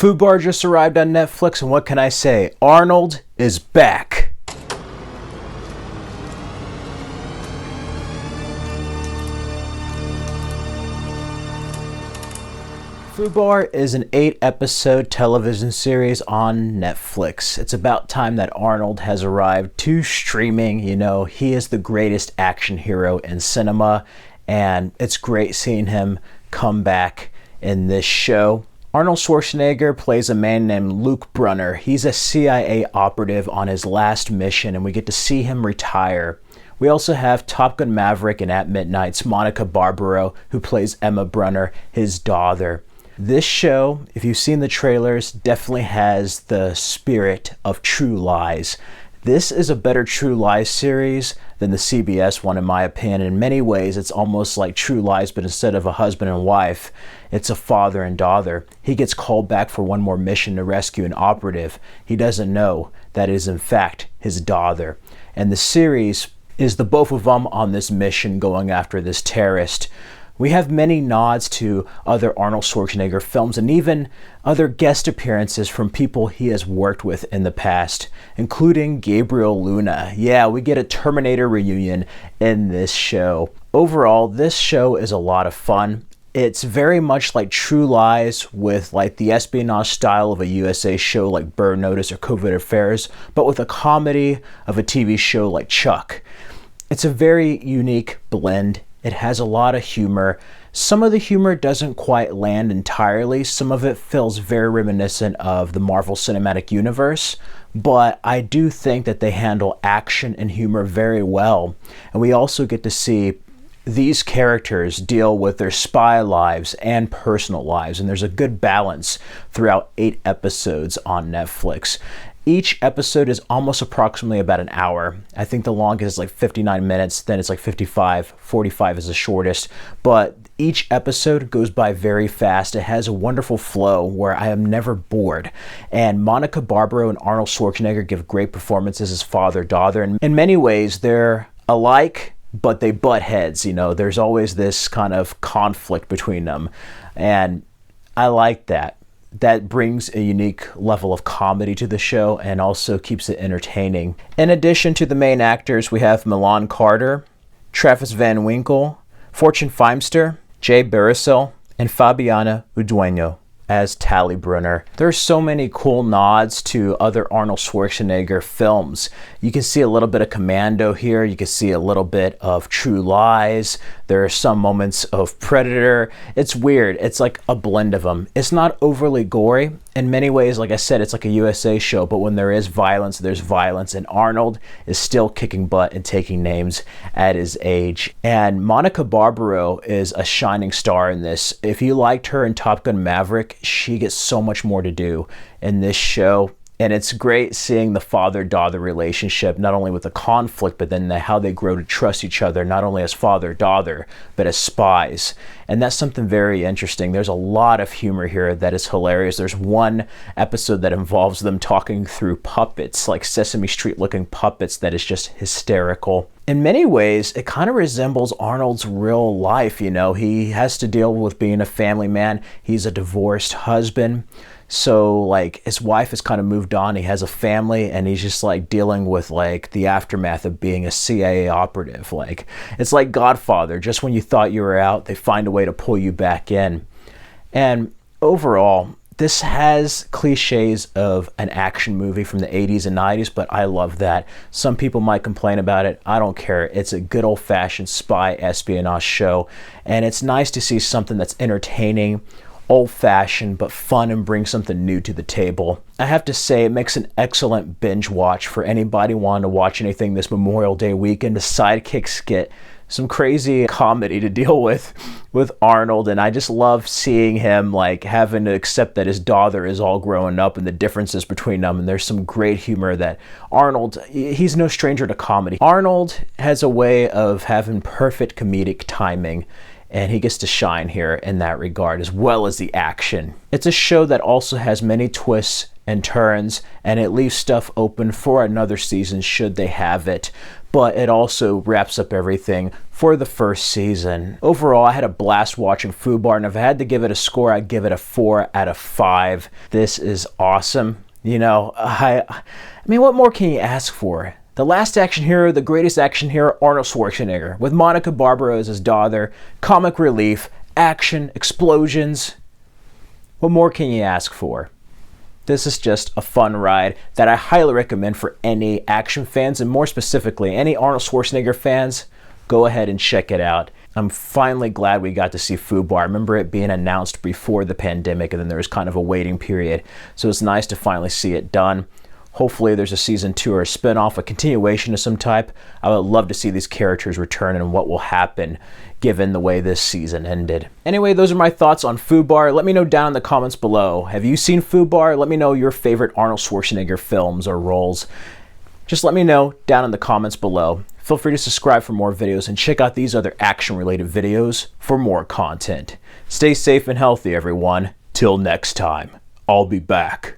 Fubar just arrived on Netflix, and what can I say? Arnold is back. Fubar is an 8-episode television series on Netflix. It's about time that Arnold has arrived to streaming. You know, he is the greatest action hero in cinema, and it's great seeing him come back in this show. Arnold Schwarzenegger plays a man named Luke Brunner. He's a CIA operative on his last mission, and we get to see him retire. We also have Top Gun Maverick and At Midnight's Monica Barbaro, who plays Emma Brunner, his daughter. This show, if you've seen the trailers, definitely has the spirit of True Lies. This is a better True Lies series than the CBS one, in my opinion. In many ways, it's almost like True Lies, but instead of a husband and wife, it's a father and daughter. He gets called back for one more mission to rescue an operative. He doesn't know that is, in fact, his daughter. And the series is the both of them on this mission going after this terrorist. We have many nods to other Arnold Schwarzenegger films and even other guest appearances from people he has worked with in the past, including Gabriel Luna. Yeah, we get a Terminator reunion in this show. Overall, this show is a lot of fun. It's very much like True Lies with like the espionage style of a USA show like Burn Notice or Covert Affairs, but with a comedy of a TV show like Chuck. It's a very unique blend. It has a lot of humor. Some of the humor doesn't quite land entirely. Some of it feels very reminiscent of the Marvel Cinematic Universe, but I do think that they handle action and humor very well. And we also get to see these characters deal with their spy lives and personal lives, and there's a good balance throughout 8 episodes on Netflix. Each episode is almost approximately about an hour. I think the longest is like 59 minutes, then it's like 55, 45 is the shortest. But each episode goes by very fast. It has a wonderful flow where I am never bored. And Monica Barbaro and Arnold Schwarzenegger give great performances as father-daughter. And in many ways, they're alike, but they butt heads. You know, there's always this kind of conflict between them. And I like that. That brings a unique level of comedy to the show and also keeps it entertaining. In addition to the main actors, we have Milan Carter, Travis Van Winkle, Fortune Feimster, Jay Baruchel, and Fabiana Udueño as Tally Brunner. There's so many cool nods to other Arnold Schwarzenegger films. You can see a little bit of Commando here. You can see a little bit of True Lies. There are some moments of Predator. It's weird. It's like a blend of them. It's not overly gory. In many ways, like I said, it's like a USA show, but when there is violence, there's violence, and Arnold is still kicking butt and taking names at his age. And Monica Barbaro is a shining star in this. If you liked her in Top Gun Maverick, she gets so much more to do in this show. And it's great seeing the father-daughter relationship, not only with the conflict, but then how they grow to trust each other, not only as father-daughter, but as spies. And that's something very interesting. There's a lot of humor here that is hilarious. There's one episode that involves them talking through puppets, like Sesame Street-looking puppets, that is just hysterical. In many ways, it kind of resembles Arnold's real life, you know. He has to deal with being a family man. He's a divorced husband. So like his wife has kind of moved on, he has a family, and he's just like dealing with like the aftermath of being a CIA operative. Like it's like Godfather, just when you thought you were out, they find a way to pull you back in. And overall, this has cliches of an action movie from the 80s and 90s, but I love that. Some people might complain about it. I don't care. It's a good old-fashioned spy espionage show, and it's nice to see something that's entertaining, old-fashioned, but fun, and bring something new to the table. I have to say, it makes an excellent binge watch for anybody wanting to watch anything this Memorial Day weekend. The sidekicks get some crazy comedy to deal with Arnold, and I just love seeing him like having to accept that his daughter is all growing up and the differences between them. And there's some great humor that Arnold, he's no stranger to comedy. Arnold has a way of having perfect comedic timing, and he gets to shine here in that regard, as well as the action. It's a show that also has many twists and turns, and it leaves stuff open for another season should they have it. but it also wraps up everything for the first season. Overall, I had a blast watching Fubar, and if I had to give it a score, I'd give it a 4 out of 5. This is awesome. You know, I mean, what more can you ask for? The last action hero, the greatest action hero, Arnold Schwarzenegger, with Monica Barbaro as his daughter, comic relief, action, explosions. What more can you ask for? This is just a fun ride that I highly recommend for any action fans, and more specifically, any Arnold Schwarzenegger fans. Go ahead and check it out. I'm finally glad we got to see Fubar. I remember it being announced before the pandemic, and then there was kind of a waiting period. So it's nice to finally see it done. Hopefully there's a season 2 or a spin-off, a continuation of some type. I would love to see these characters return and what will happen given the way this season ended. Anyway, those are my thoughts on Fubar. Let me know down in the comments below. Have you seen Fubar? Let me know your favorite Arnold Schwarzenegger films or roles. Just let me know down in the comments below. Feel free to subscribe for more videos and check out these other action-related videos for more content. Stay safe and healthy, everyone. Till next time, I'll be back.